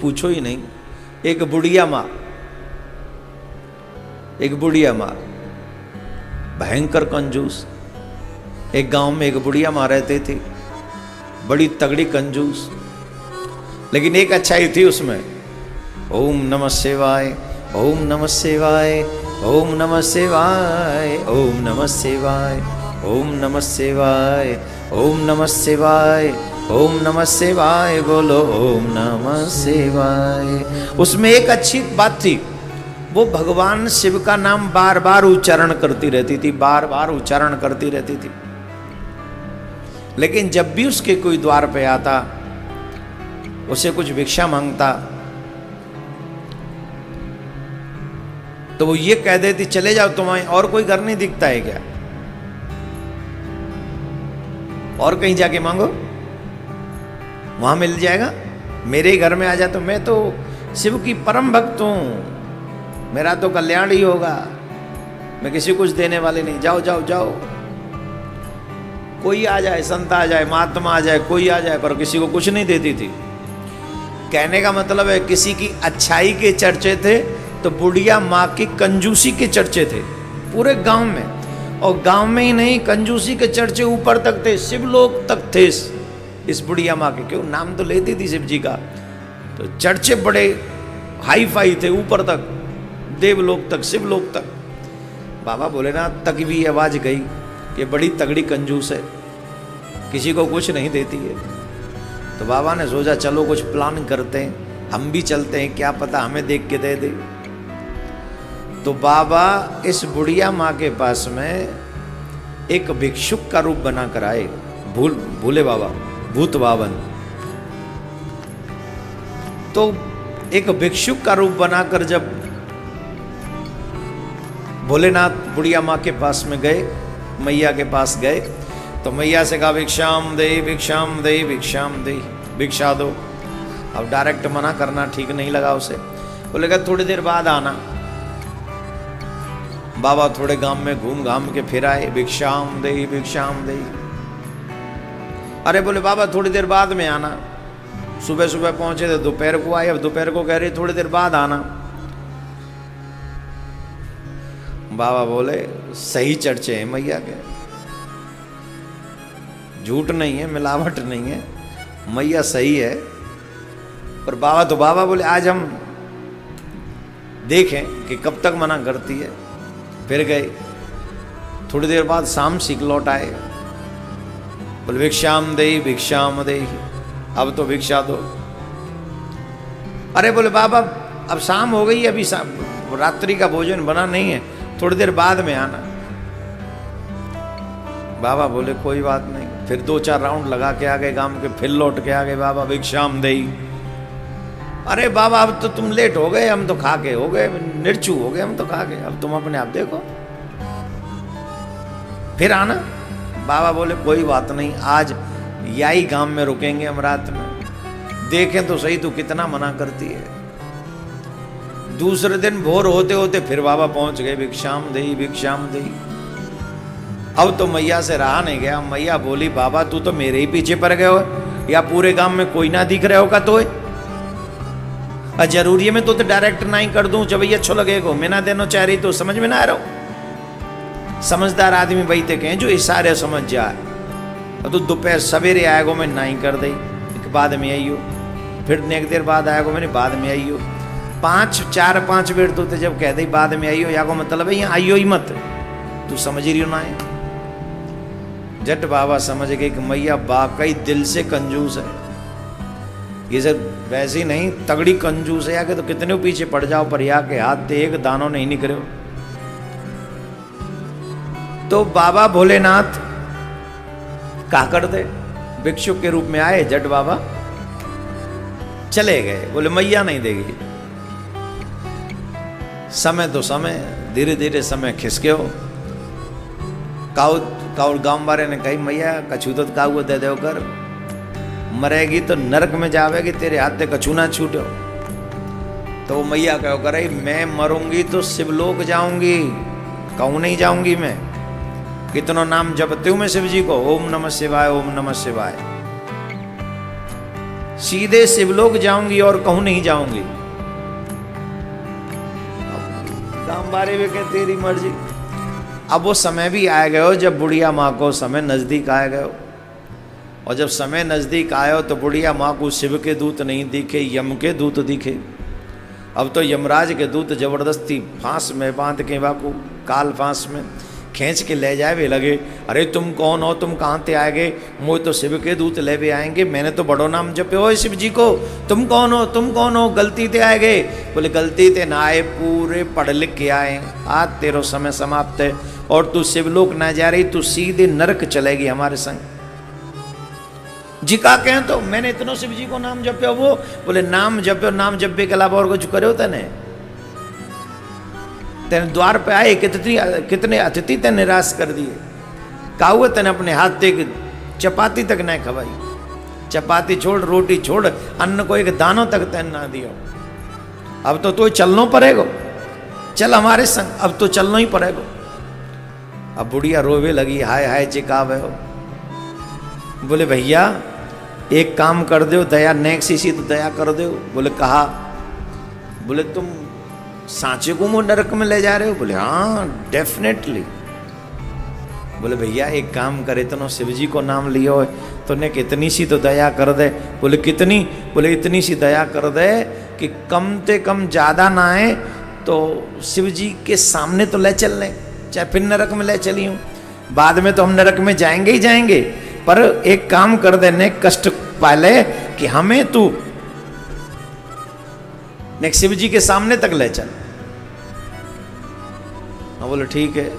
पूछो ही नहीं। एक बुढ़िया माँ, भयंकर कंजूस। एक गांव में एक बुढ़िया माँ रहती थी, बड़ी तगड़ी कंजूस, लेकिन एक अच्छाई थी उसमें। ओम नमः शिवाय, ओम नमः शिवाय, ओम नमः शिवाय, ओम नमः शिवाय, ओम नमः शिवाय, ओम नमः शिवाय, ओम नमः शिवाय, बोलो ओम नमः शिवाय। उसमें एक अच्छी बात थी, वो भगवान शिव का नाम बार बार उच्चारण करती रहती थी, बार बार उच्चारण करती रहती थी। लेकिन जब भी उसके कोई द्वार पे आता, उसे कुछ भिक्षा मांगता, तो वो ये कह देती, चले जाओ, तुम्हें और कोई घर नहीं दिखता है क्या? और कहीं जाके मांगो, वहां मिल जाएगा, मेरे ही घर में आ जा। तो मैं तो शिव की परम भक्त हूं, मेरा तो कल्याण ही होगा, मैं किसी कुछ देने वाले नहीं, जाओ जाओ जाओ। कोई आ जाए, संत आ जाए, महात्मा आ जाए, कोई आ जाए, पर किसी को कुछ नहीं देती थी। कहने का मतलब है किसी की अच्छाई के चर्चे थे तो बुढ़िया माँ की कंजूसी के चर्चे थे पूरे गांव में। और गांव में ही नहीं, कंजूसी के चर्चे ऊपर तक थे, शिवलोक तक थे इस बुढ़िया माँ के। क्यों, नाम तो लेती थी शिव जी का, तो चर्चे बड़े हाई फाई थे, ऊपर तक, देवलोक तक, शिवलोक तक। बाबा भोलेनाथ तक भी आवाज गई कि बड़ी तगड़ी कंजूस है, किसी को कुछ नहीं देती है। तो बाबा ने सोचा चलो कुछ प्लान करते हैं, हम भी चलते हैं, क्या पता हमें देख के दे दे। तो बाबा इस बुढ़िया माँ के पास में एक भिक्षुक का रूप बना कर आए, भूले बाबा, भूत बावन। तो एक भिक्षुक का रूप बनाकर जब भोलेनाथ बुढ़िया माँ के पास में गए, मैया के पास गए, तो मैया से कहा भिक्षाम दे, भिक्षाम दे, भिक्षाम दे, भिक्षा दो। अब डायरेक्ट मना करना ठीक नहीं लगा उसे, बोलेगा थोड़ी देर बाद आना। बाबा थोड़े गांव में घूम घाम के फिर आए, भिक्षाम दे, भिक्षाम दे। अरे बोले बाबा थोड़ी देर बाद में आना। सुबह सुबह पहुंचे थे, दोपहर को आए, अब दोपहर को कह रहे थोड़ी देर बाद आना। बाबा बोले सही चर्चे हैं मैया के, झूठ नहीं है, मिलावट नहीं है, मैया सही है। पर बाबा तो बाबा बोले आज हम देखें कि कब तक मना करती है। फिर गए, थोड़ी देर बाद शाम सीख लौट आए, बोले भिक्षाम दे, भिक्षाम दे, अब तो भिक्षा दो। अरे बोले बाबा अब शाम हो गई, अभी रात्रि का भोजन बना नहीं है, थोड़ी देर बाद में आना। बाबा बोले कोई बात नहीं। फिर 2-4 राउंड लगा के आ गए गांव के, फिर लौट के आ गए, बाबा भिक्षाम दे। अरे बाबा अब तो तुम लेट हो गए, हम तो खा के हो गए, निर्चू हो गए हम तो खा के, अब तुम अपने आप देखो, फिर आना। बाबा बोले कोई बात नहीं, आज यही गांव में रुकेंगे हम रात में, देखें तो सही तू कितना मना करती है। दूसरे दिन भोर होते होते फिर बाबा पहुंच गए, भिक्षाम दे, भिक्षाम दे। अब तो मैया से रहा नहीं गया। मैया बोली बाबा तू तो मेरे ही पीछे पड़ गए हो, या पूरे गांव में कोई ना दिख रहे होगा तो जरूरी है मैं तो डायरेक्ट नहीं कर दूं, जब ये अच्छो लगेगा मैं ना देनो चाह रही, तो समझ में ना आ रहा हूं। समझदार आदमी वही थे कहें जो इशारे समझ जाए। तो दोपहर सवेरे आएगो मैं नहीं कर दई, बाद में आइयो, फिर एक देर बाद आएगो मैंने बाद में आइयो। 4-5 बेर तो जब कह दई बाद में आइयो, या को मतलब है यहाँ आइयो ही मत, तू समझ रही हो ना है। जट बाबा समझ गए कि मैया वाकई दिल से कंजूस है, ये सर वैसे ही नहीं तगड़ी कंजूस है, आके तो कितने पीछे पड़ जाओ पर या के हाथ ते एक दानों नहीं निकले। तो बाबा भोलेनाथ क्या कर दे, भिक्षुक के रूप में आए, जट बाबा चले गए, बोले मैया नहीं देगी। समय तो समय, धीरे धीरे समय खिसके हो। काउ गांव वाले ने कही मैया कछू तो काऊ दे दो कर, मरेगी तो नरक में जावेगी, तेरे हाथ से कछू ना छूटो। तो वो मैया कहो करे मैं मरूंगी तो शिवलोक जाऊंगी, कहूँ नहीं जाऊंगी मैं। कितनों नाम जपते हूँ मैं शिव जी को, ओम नमः शिवाय, ओम नमः शिवाय। सीधे शिवलोक जाऊंगी और कहूं नहीं जाऊंगी। दाम बारे में कह तेरी मर्जी। अब वो समय भी आ गयो जब बुढ़िया माँ को समय नजदीक आ गयो, और जब समय नजदीक आयो तो बुढ़िया माँ को शिव के दूत नहीं दिखे, यम के दूत दिखे। अब तो यमराज के दूत जबरदस्ती फांस में बांध के बाकू काल फांस में खींच के ले जाए वे लगे। अरे तुम कौन हो, तुम कहाँ से आए गए? मुझे तो शिव के दूत ले भी आएंगे, मैंने तो बड़ो नाम जपे हो शिव जी को। तुम कौन हो, तुम कौन हो? गलती से आए गए? बोले गलती से ना आए, पूरे पढ़ लिख के आए। आज तेरो समय समाप्त है और तू शिवलोक ना जा रही, तू सीधे नरक चलेगी हमारे संग। जी का कहें तो मैंने इतनो शिव जी को नाम जप्यो। वो बोले नाम जप्यो, नाम जप्पे के अलावा और कुछ करो तने? तेने द्वार पे आए कितने अतिथि तेने निराश कर दिए। काहुए तेने अपने हाथ ते चपाती तक नहीं खवाई। चपाती छोड़, रोटी छोड़, अन्न को एक दानों तक तेने ना दियो। अब तो चलनो पड़ेगो, चल हमारे संग, अब तो चलना ही पड़ेगो। अब बुढ़िया रोवे लगी, हाय हाय चिकावे हो। बोले भैया एक काम कर दो, दया नेक्स्ट इसी तो दया कर दो। बोले कहा? बोले तुम सांचे को मुंह नरक में ले जा रहे हो? बोले हाँ डेफिनेटली। बोले भैया एक काम करे, इतनो शिव जी को नाम लियो है तो ने कितनी सी तो दया कर दे। बोले कितनी? बोले इतनी सी दया कर दे कि कम से कम ज़्यादा ना आए तो शिव जी के सामने तो ले चल लें, चाहे फिर नरक में ले चली हूँ। बाद में तो हम नरक में जाएंगे ही जाएंगे, पर एक काम कर देने कष्ट पाले कि हमें तू नेक्स्ट शिव जी के सामने तक ले चल। बोले ठीक है।